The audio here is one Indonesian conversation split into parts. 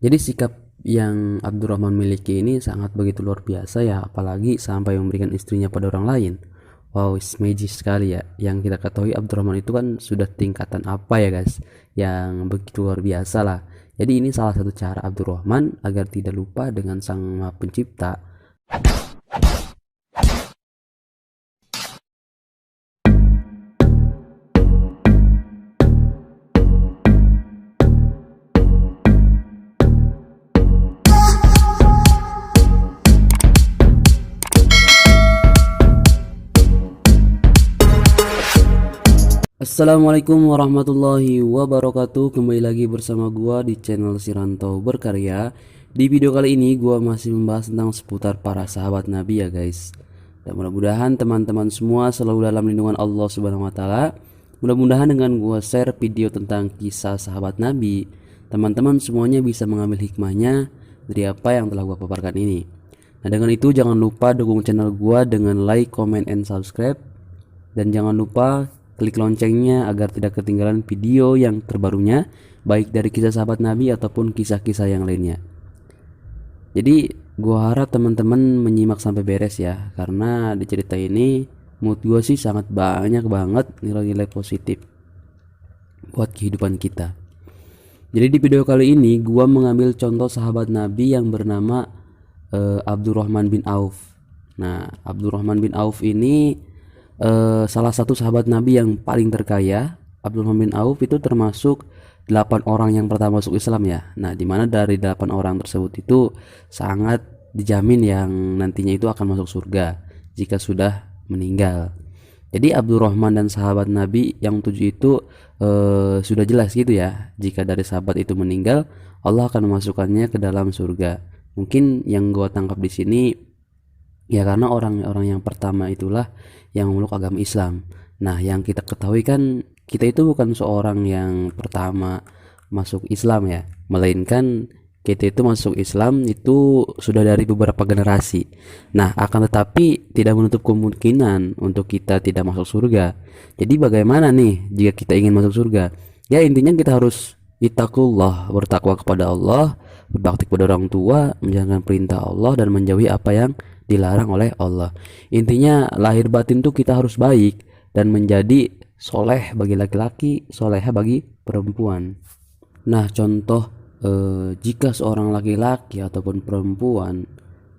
Jadi sikap yang Abdurrahman miliki ini sangat begitu luar biasa ya, apalagi sampai memberikan istrinya pada orang lain. Wow, it's magic sekali ya. Yang kita ketahui Abdurrahman itu kan sudah tingkatan apa ya guys, yang begitu luar biasa lah. Jadi ini salah satu cara Abdurrahman agar tidak lupa dengan Sang Maha Pencipta. Assalamualaikum warahmatullahi wabarakatuh. Kembali lagi bersama gua di channel Siranto Berkarya. Di video kali ini gua masih membahas tentang seputar para sahabat Nabi ya guys. Dan mudah-mudahan teman-teman semua selalu dalam lindungan Allah Subhanahu wa taala. Mudah-mudahan dengan gua share video tentang kisah sahabat Nabi, teman-teman semuanya bisa mengambil hikmahnya dari apa yang telah gua paparkan ini. Nah, dengan itu jangan lupa dukung channel gua dengan like, comment, and subscribe. Dan jangan lupa klik loncengnya agar tidak ketinggalan video yang terbarunya, baik dari kisah sahabat Nabi ataupun kisah-kisah yang lainnya. Jadi gua harap teman-teman menyimak sampai beres ya, karena di cerita ini menurut gua sih sangat banyak banget nilai-nilai positif buat kehidupan kita. Jadi di video kali ini gua mengambil contoh sahabat Nabi yang bernama Abdurrahman bin Auf. Nah, Abdurrahman bin Auf ini salah satu sahabat Nabi yang paling terkaya. Abdurrahman bin Auf itu termasuk 8 orang yang pertama masuk Islam ya. Nah, dimana dari 8 orang tersebut itu sangat dijamin yang nantinya itu akan masuk surga jika sudah meninggal. Jadi Abdurrahman dan sahabat Nabi yang 7 itu sudah jelas gitu ya. Jika dari sahabat itu meninggal, Allah akan memasukkannya ke dalam surga. Mungkin yang gua tangkap di sini ya, karena orang-orang yang pertama itulah yang memeluk agama Islam. Nah, yang kita ketahui kan kita itu bukan seorang yang pertama masuk Islam ya, melainkan kita itu masuk Islam itu sudah dari beberapa generasi. Nah, akan tetapi tidak menutup kemungkinan untuk kita tidak masuk surga. Jadi bagaimana nih jika kita ingin masuk surga? Ya intinya kita harus ittaqullah, bertakwa kepada Allah, berbakti kepada orang tua, menjalankan perintah Allah dan menjauhi apa yang dilarang oleh Allah. Intinya lahir batin tuh kita harus baik dan menjadi soleh bagi laki-laki, soleha bagi perempuan. Nah, contoh jika seorang laki-laki ataupun perempuan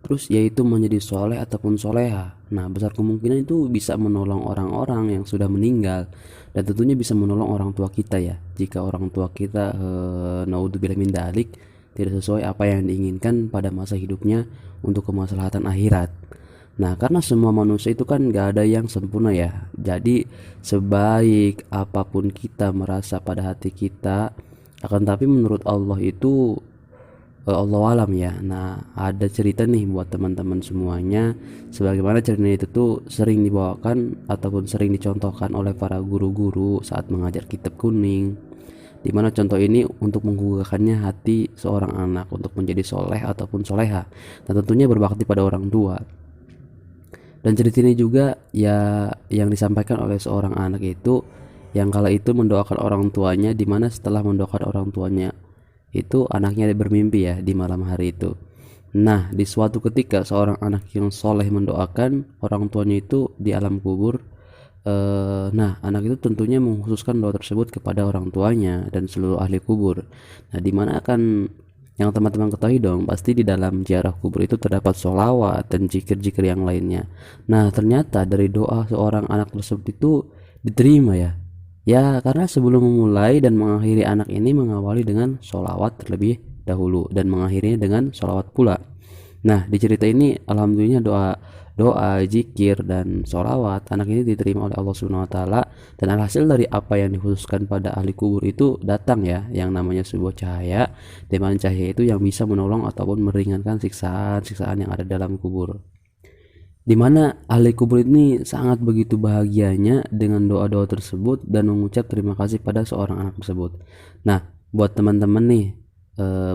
terus yaitu menjadi soleh ataupun soleha, nah besar kemungkinan itu bisa menolong orang-orang yang sudah meninggal dan tentunya bisa menolong orang tua kita ya, jika orang tua kita naudzubillah min dalik tidak sesuai apa yang diinginkan pada masa hidupnya untuk kemaslahatan akhirat. Nah, karena semua manusia itu kan gak ada yang sempurna ya. Jadi sebaik apapun kita merasa pada hati kita, akan tapi menurut Allah itu Allah alam ya. Nah, ada cerita nih buat teman-teman semuanya. Sebagaimana cerita itu tuh sering dibawakan ataupun sering dicontohkan oleh para guru-guru saat mengajar kitab kuning. Dimana contoh ini untuk menggugahkannya hati seorang anak untuk menjadi soleh ataupun soleha. Dan tentunya berbakti pada orang tua. Dan cerita ini juga ya yang disampaikan oleh seorang anak itu yang kala itu mendoakan orang tuanya, dimana setelah mendoakan orang tuanya itu anaknya bermimpi ya di malam hari itu. Nah, di suatu ketika seorang anak yang soleh mendoakan orang tuanya itu di alam kubur. Nah, anak itu tentunya mengkhususkan doa tersebut kepada orang tuanya dan seluruh ahli kubur. Nah, dimana akan yang teman-teman ketahui dong, pasti di dalam ziarah kubur itu terdapat sholawat dan zikir-zikir yang lainnya. Nah, ternyata dari doa seorang anak tersebut itu diterima ya. Ya, karena sebelum memulai dan mengakhiri anak ini mengawali dengan sholawat terlebih dahulu dan mengakhirinya dengan sholawat pula. Nah, di cerita ini alhamdulillah doa, zikir dan sholawat anak ini diterima oleh Allah Subhanahu wa taala, dan alhasil dari apa yang dikhususkan pada ahli kubur itu datang ya yang namanya sebuah cahaya, di mana cahaya itu yang bisa menolong ataupun meringankan siksaan-siksaan yang ada dalam kubur. Dimana ahli kubur ini sangat begitu bahagianya dengan doa-doa tersebut dan mengucap terima kasih pada seorang anak tersebut. Nah, buat teman-teman nih,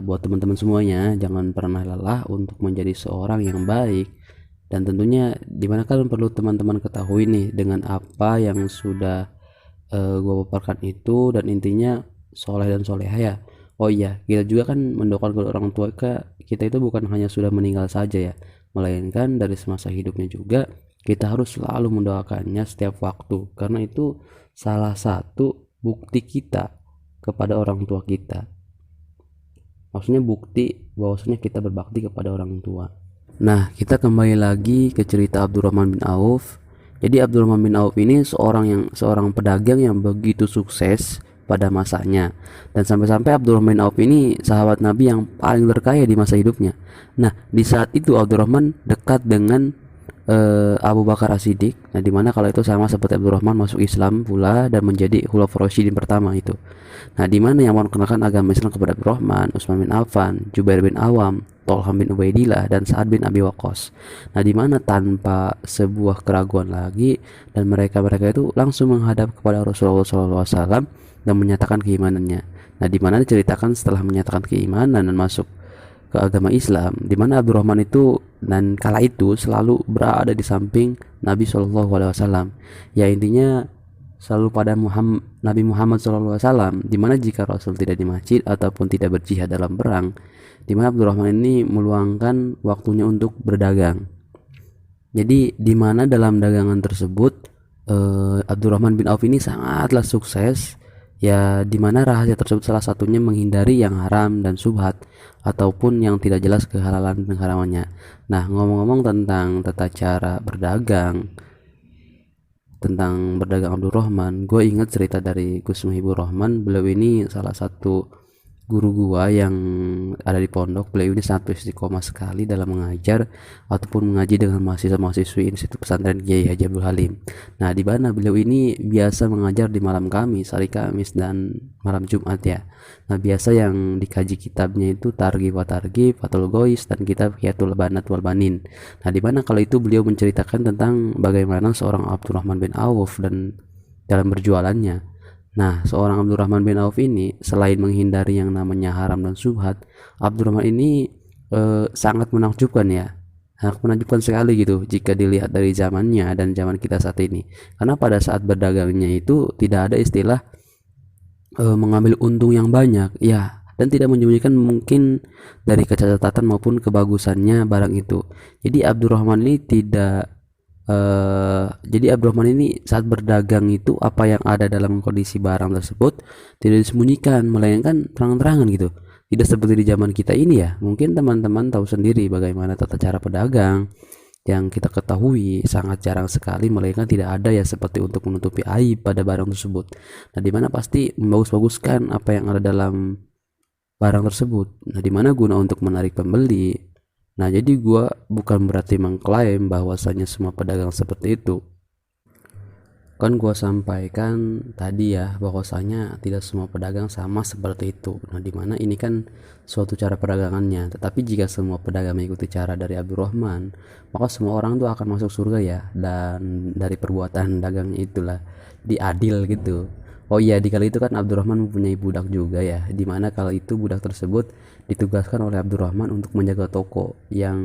buat teman-teman semuanya, jangan pernah lelah untuk menjadi seorang yang baik. Dan tentunya dimana kan perlu teman-teman ketahui nih dengan apa yang sudah gue paparkan itu, dan intinya soleh dan soleha ya, Oh iya, kita juga kan mendoakan kedua orang tua kita itu bukan hanya sudah meninggal saja ya, melainkan dari semasa hidupnya juga kita harus selalu mendoakannya setiap waktu, karena itu salah satu bukti kita kepada orang tua kita. Maksudnya bukti bahwasanya kita berbakti kepada orang tua. Nah, kita kembali lagi ke cerita Abdurrahman bin Auf. Jadi Abdurrahman bin Auf ini seorang pedagang yang begitu sukses pada masanya, dan sampai-sampai Abdurrahman bin Auf ini sahabat Nabi yang paling terkaya di masa hidupnya. Nah, di saat itu Abdurrahman dekat dengan Abu Bakar As-Siddiq. Nah, dimana kalau itu sama seperti Abdurrahman masuk Islam pula dan menjadi Khulafaur Rasyidin pertama itu. Nah, dimana yang mengenalkan agama Islam kepada Abdurrahman, Utsman bin Affan, Jubair bin Awam, Tolham bin Ubaidillah, dan Sa'ad bin Abi Waqqas. Nah, dimana tanpa sebuah keraguan lagi, dan mereka itu langsung menghadap kepada Rasulullah SAW dan menyatakan keimanannya. Nah, dimana diceritakan setelah menyatakan keimanan dan masuk ke agama Islam, di mana Abdurrahman itu dan kala itu selalu berada di samping Nabi Shallallahu Alaihi Wasallam. Ya, intinya selalu pada Nabi Muhammad Shallallahu Alaihi Wasallam. Di mana jika Rasul tidak di masjid ataupun tidak berjihad dalam perang, di mana Abdurrahman ini meluangkan waktunya untuk berdagang. Jadi di mana dalam dagangan tersebut Abdurrahman bin Auf ini sangatlah sukses. Ya, dimana rahasia tersebut salah satunya menghindari yang haram dan subhat ataupun yang tidak jelas kehalalan dan haramannya. Nah, ngomong-ngomong tentang tata cara berdagang, tentang berdagang Abdurrahman, gue ingat cerita dari Gus Muhibur Rahman. Beliau ini salah satu guru gua yang ada di pondok. Beliau ini sangat istiqomah sekali dalam mengajar ataupun mengaji dengan mahasiswa-mahasiswi Institut Pesantren Kiai Haji Abdul Halim. Nah, di mana beliau ini biasa mengajar di malam Kamis, hari Kamis, dan malam Jumat ya. Nah, biasa yang dikaji kitabnya itu Targhib wa Targhib, Fathul Ghois, dan kitab Hiyatul Banat wal Banin. Nah, di mana kalau itu beliau menceritakan tentang bagaimana seorang Abdurrahman bin Auf dan dalam berjualannya. Nah, seorang Abdurrahman bin Auf ini selain menghindari yang namanya haram dan subhat, Abdurrahman ini sangat menakjubkan ya. Sangat menakjubkan sekali gitu jika dilihat dari zamannya dan zaman kita saat ini. Karena pada saat berdagangnya itu tidak ada istilah mengambil untung yang banyak ya, dan tidak menyembunyikan mungkin dari kecacatan maupun kebagusannya barang itu. Jadi Abdurrahman ini tidak jadi Abdurrahman ini saat berdagang itu apa yang ada dalam kondisi barang tersebut tidak disembunyikan, melainkan terang-terangan gitu. Tidak seperti di zaman kita ini ya. Mungkin teman-teman tahu sendiri bagaimana tata cara pedagang yang kita ketahui sangat jarang sekali, melainkan tidak ada ya seperti untuk menutupi aib pada barang tersebut. Nah, dimana pasti membagus-baguskan apa yang ada dalam barang tersebut. Nah, dimana guna untuk menarik pembeli. Nah, jadi gue bukan berarti mengklaim bahwasanya semua pedagang seperti itu. Kan gue sampaikan tadi ya bahwasanya tidak semua pedagang sama seperti itu. Nah, dimana ini kan suatu cara perdagangannya. Tetapi jika semua pedagang mengikuti cara dari Abdurrahman, maka semua orang tuh akan masuk surga ya. Dan dari perbuatan dagangnya itulah diadil gitu. Oh iya, di kali itu kan Abdurrahman mempunyai budak juga ya, dimana kala itu budak tersebut ditugaskan oleh Abdurrahman untuk menjaga toko yang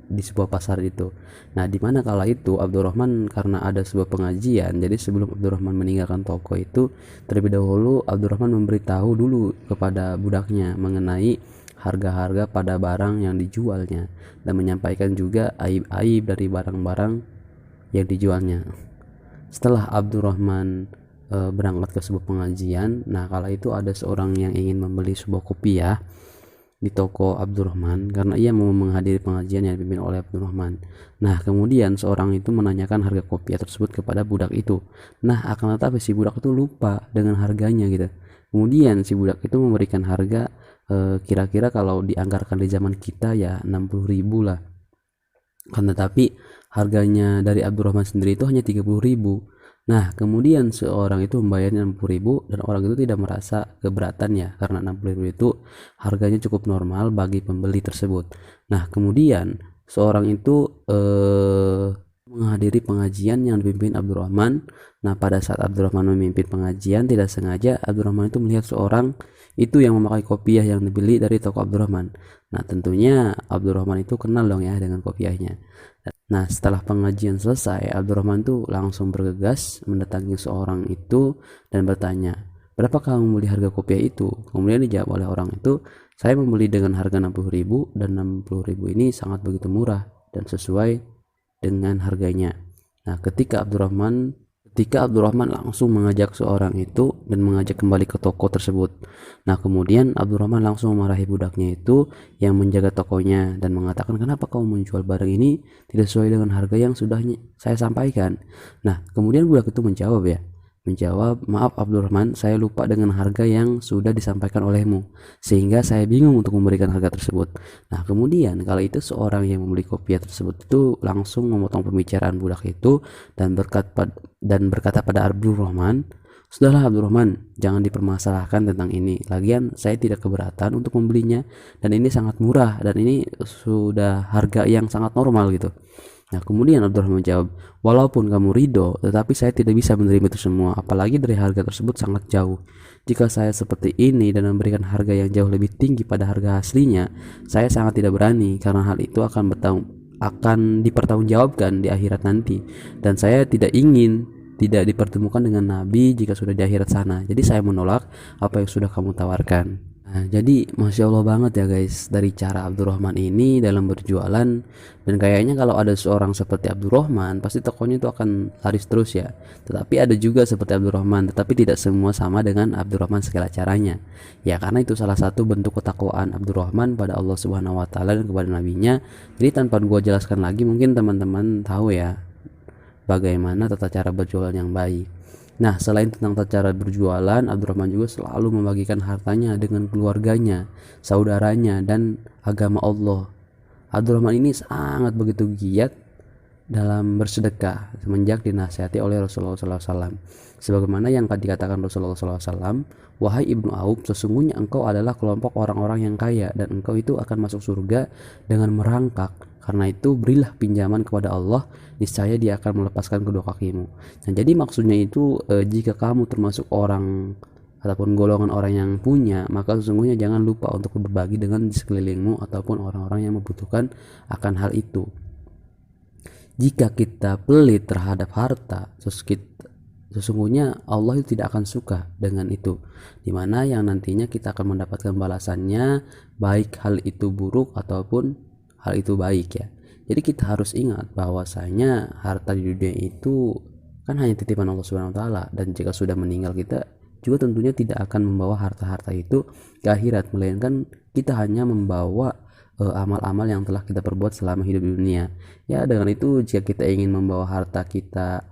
di sebuah pasar itu. Nah, dimana kala itu Abdurrahman karena ada sebuah pengajian, jadi sebelum Abdurrahman meninggalkan toko itu, terlebih dahulu Abdurrahman memberitahu dulu kepada budaknya mengenai harga-harga pada barang yang dijualnya, dan menyampaikan juga aib-aib dari barang-barang yang dijualnya. Setelah Abdurrahman berangkat ke sebuah pengajian, nah kala itu ada seorang yang ingin membeli sebuah kopiah di toko Abdurrahman karena ia mau menghadiri pengajian yang dipimpin oleh Abdurrahman. Nah, kemudian seorang itu menanyakan harga kopiah tersebut kepada budak itu. Nah, akan tetapi si budak itu lupa dengan harganya gitu. Kemudian si budak itu memberikan harga kira-kira kalau dianggarkan di zaman kita ya 60.000 lah. Kan tetapi harganya dari Abdurrahman sendiri itu hanya 30.000. Nah, kemudian seorang itu membayarnya 60.000 dan orang itu tidak merasa keberatan ya, karena 60.000 itu harganya cukup normal bagi pembeli tersebut. Nah, kemudian seorang itu menghadiri pengajian yang dipimpin Abdurrahman. Nah, pada saat Abdurrahman memimpin pengajian, tidak sengaja Abdurrahman itu melihat seorang itu yang memakai kopiah yang dibeli dari toko Abdurrahman. Nah, tentunya Abdurrahman itu kenal dong ya dengan kopiahnya. Nah, setelah pengajian selesai, Abdurrahman tuh langsung bergegas mendatangi seorang itu dan bertanya, berapa kamu membeli harga kopiah itu? Kemudian dijawab oleh orang itu, saya membeli dengan harga 60.000 dan 60.000 ini sangat begitu murah dan sesuai dengan harganya. Nah, ketika Abdurrahman langsung mengajak seorang itu dan mengajak kembali ke toko tersebut. Nah, kemudian Abdurrahman langsung memarahi budaknya itu yang menjaga tokonya dan mengatakan, kenapa kamu menjual barang ini tidak sesuai dengan harga yang sudah saya sampaikan. Nah, kemudian budak itu menjawab, maaf Abdurrahman, saya lupa dengan harga yang sudah disampaikan olehmu, sehingga saya bingung untuk memberikan harga tersebut. Nah, kemudian kala itu seorang yang membeli kopiah tersebut itu langsung memotong pembicaraan budak itu dan berkata pada Abdurrahman, sudahlah Abdurrahman, jangan dipermasalahkan tentang ini. Lagian saya tidak keberatan untuk membelinya dan ini sangat murah dan ini sudah harga yang sangat normal gitu. Nah, kemudian Abdurrahman menjawab, walaupun kamu ridho, tetapi saya tidak bisa menerima itu semua, apalagi dari harga tersebut sangat jauh. Jika saya seperti ini dan memberikan harga yang jauh lebih tinggi pada harga aslinya, saya sangat tidak berani karena hal itu akan dipertanggungjawabkan di akhirat nanti, dan saya tidak ingin tidak dipertemukan dengan Nabi jika sudah di akhirat sana. Jadi saya menolak apa yang sudah kamu tawarkan. Nah, jadi Masya Allah banget ya guys dari cara Abdurrahman ini dalam berjualan, dan kayaknya kalau ada seorang seperti Abdurrahman pasti tokonya itu akan laris terus ya. Tetapi ada juga seperti Abdurrahman, tetapi tidak semua sama dengan Abdurrahman segala caranya ya, karena itu salah satu bentuk ketakwaan Abdurrahman pada Allah Subhanahu wa Ta'ala dan kepada nabinya. Jadi tanpa gua jelaskan lagi, mungkin teman-teman tahu ya bagaimana tata cara berjualan yang baik. Nah, selain tentang tata cara berjualan, Abdurrahman juga selalu membagikan hartanya dengan keluarganya, saudaranya, dan agama Allah. Abdurrahman ini sangat begitu giat dalam bersedekah semenjak dinasihati oleh Rasulullah SAW. Sebagaimana yang dikatakan Rasulullah SAW, wahai Ibnu Auf, sesungguhnya engkau adalah kelompok orang-orang yang kaya dan engkau itu akan masuk surga dengan merangkak. Karena itu berilah pinjaman kepada Allah, niscaya dia akan melepaskan kedua kakimu. Nah, jadi maksudnya itu jika kamu termasuk orang ataupun golongan orang yang punya, maka sesungguhnya jangan lupa untuk berbagi dengan di sekelilingmu ataupun orang-orang yang membutuhkan akan hal itu. Jika kita pelit terhadap harta, sesungguhnya Allah itu tidak akan suka dengan itu, dimana yang nantinya kita akan mendapatkan balasannya, baik hal itu buruk ataupun hal itu baik ya. Jadi kita harus ingat bahwasanya harta di dunia itu kan hanya titipan Allah Subhanahu wa Ta'ala, dan jika sudah meninggal kita juga tentunya tidak akan membawa harta-harta itu ke akhirat, melainkan kita hanya membawa amal-amal yang telah kita perbuat selama hidup di dunia. Ya, dengan itu jika kita ingin membawa harta kita,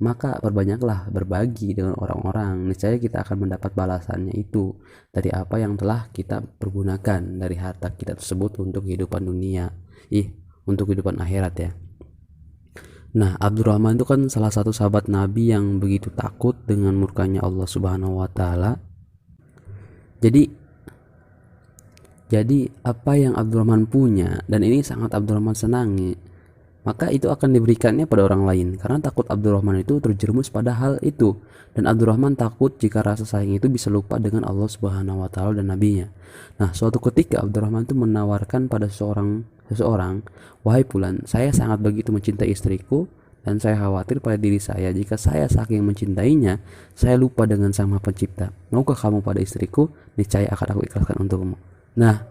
maka perbanyaklah berbagi dengan orang-orang, niscaya kita akan mendapat balasannya itu dari apa yang telah kita pergunakan dari harta kita tersebut untuk kehidupan dunia, untuk kehidupan akhirat ya. Nah, Abdurrahman itu kan salah satu sahabat Nabi yang begitu takut dengan murkanya Allah Subhanahu wa Ta'ala. Jadi apa yang Abdurrahman punya dan ini sangat Abdurrahman senangi, maka itu akan diberikannya pada orang lain, karena takut Abdurrahman itu terjerumus pada hal itu, dan Abdurrahman takut jika rasa sayang itu bisa lupa dengan Allah Subhanahu wa Ta'ala dan nabinya. Nah, suatu ketika Abdurrahman itu menawarkan pada seseorang, wahai Fulan, saya sangat begitu mencintai istriku dan saya khawatir pada diri saya jika saya saking mencintainya saya lupa dengan Sang Maha Pencipta. Maukah kamu pada istriku? Niscaya akan aku ikhlaskan untukmu. Nah,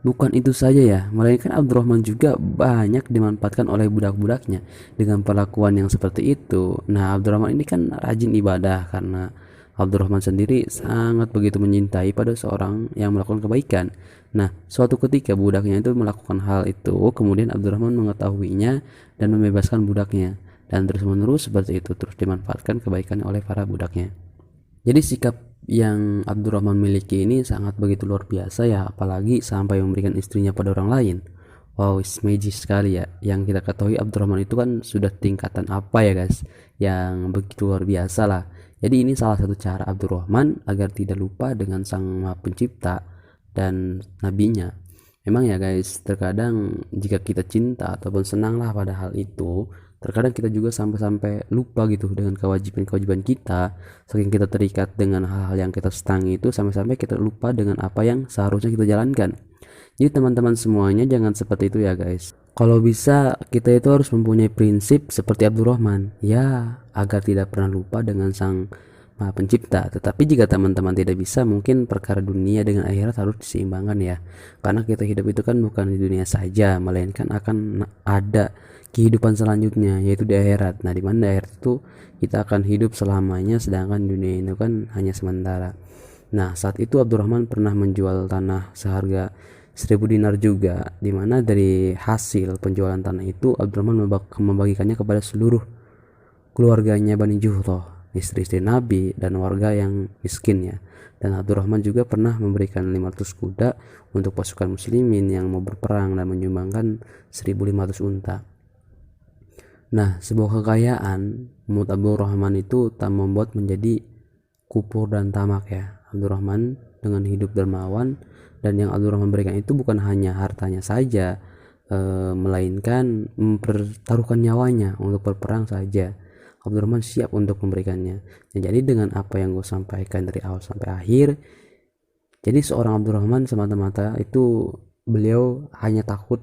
bukan itu saja ya, melainkan Abdurrahman juga banyak dimanfaatkan oleh budak-budaknya dengan perlakuan yang seperti itu. Nah, Abdurrahman ini kan rajin ibadah karena Abdurrahman sendiri sangat begitu mencintai pada seorang yang melakukan kebaikan. Nah, suatu ketika budaknya itu melakukan hal itu, kemudian Abdurrahman mengetahuinya dan membebaskan budaknya, dan terus-menerus seperti itu terus dimanfaatkan kebaikannya oleh para budaknya. Jadi sikap yang Abdurrahman miliki ini sangat begitu luar biasa ya, apalagi sampai memberikan istrinya pada orang lain. Wow, it's magic sekali ya. Yang kita ketahui Abdurrahman itu kan sudah tingkatan apa ya guys, yang begitu luar biasa lah. Jadi ini salah satu cara Abdurrahman agar tidak lupa dengan Sang Maha Pencipta dan nabinya. Memang ya guys, terkadang jika kita cinta ataupun senanglah pada hal itu, terkadang kita juga sampai lupa gitu dengan kewajiban kita, saking kita terikat dengan hal-hal yang kita senangi itu, sampai kita lupa dengan apa yang seharusnya kita jalankan. Jadi teman-teman semuanya jangan seperti itu ya guys. Kalau bisa kita itu harus mempunyai prinsip seperti Abdurrahman ya, agar tidak pernah lupa dengan Sang Maha Pencipta. Tetapi jika teman-teman tidak bisa, mungkin perkara dunia dengan akhirat harus diseimbangkan ya. Karena kita hidup itu kan bukan di dunia saja, melainkan akan ada kehidupan selanjutnya, yaitu di akhirat. Nah, di mana di akhirat itu kita akan hidup selamanya, sedangkan dunia itu kan hanya sementara. Nah, saat itu Abdurrahman pernah menjual tanah seharga 1000 dinar juga, dimana dari hasil penjualan tanah itu Abdurrahman membagikannya kepada seluruh keluarganya Bani Juhroh, istri-istri Nabi dan warga yang miskin ya. Dan Abdurrahman juga pernah memberikan 500 kuda untuk pasukan muslimin yang mau berperang dan menyumbangkan 1500 unta. Nah, sebuah kekayaan menurut Abdurrahman itu tak membuat menjadi kupur dan tamak ya. Abdurrahman dengan hidup dermawan, dan yang Abdurrahman berikan itu bukan hanya hartanya saja, melainkan mempertaruhkan nyawanya untuk berperang saja. Abdurrahman siap untuk memberikannya. Nah, jadi dengan apa yang gue sampaikan dari awal sampai akhir, jadi seorang Abdurrahman semata-mata itu beliau hanya takut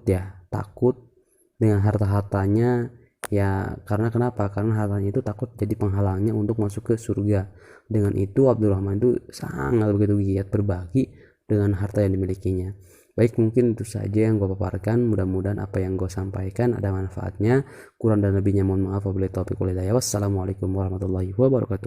dengan harta-hartanya ya. Karena kenapa? Karena hartanya itu takut jadi penghalangnya untuk masuk ke surga. Dengan itu Abdurrahman itu sangat begitu giat berbagi dengan harta yang dimilikinya. Baik, mungkin itu saja yang gue paparkan. Mudah-mudahan apa yang gue sampaikan ada manfaatnya. Kurang dan lebihnya mohon maaf. Wabillahi taufiq wal hidayah. Wassalamualaikum warahmatullahi wabarakatuh.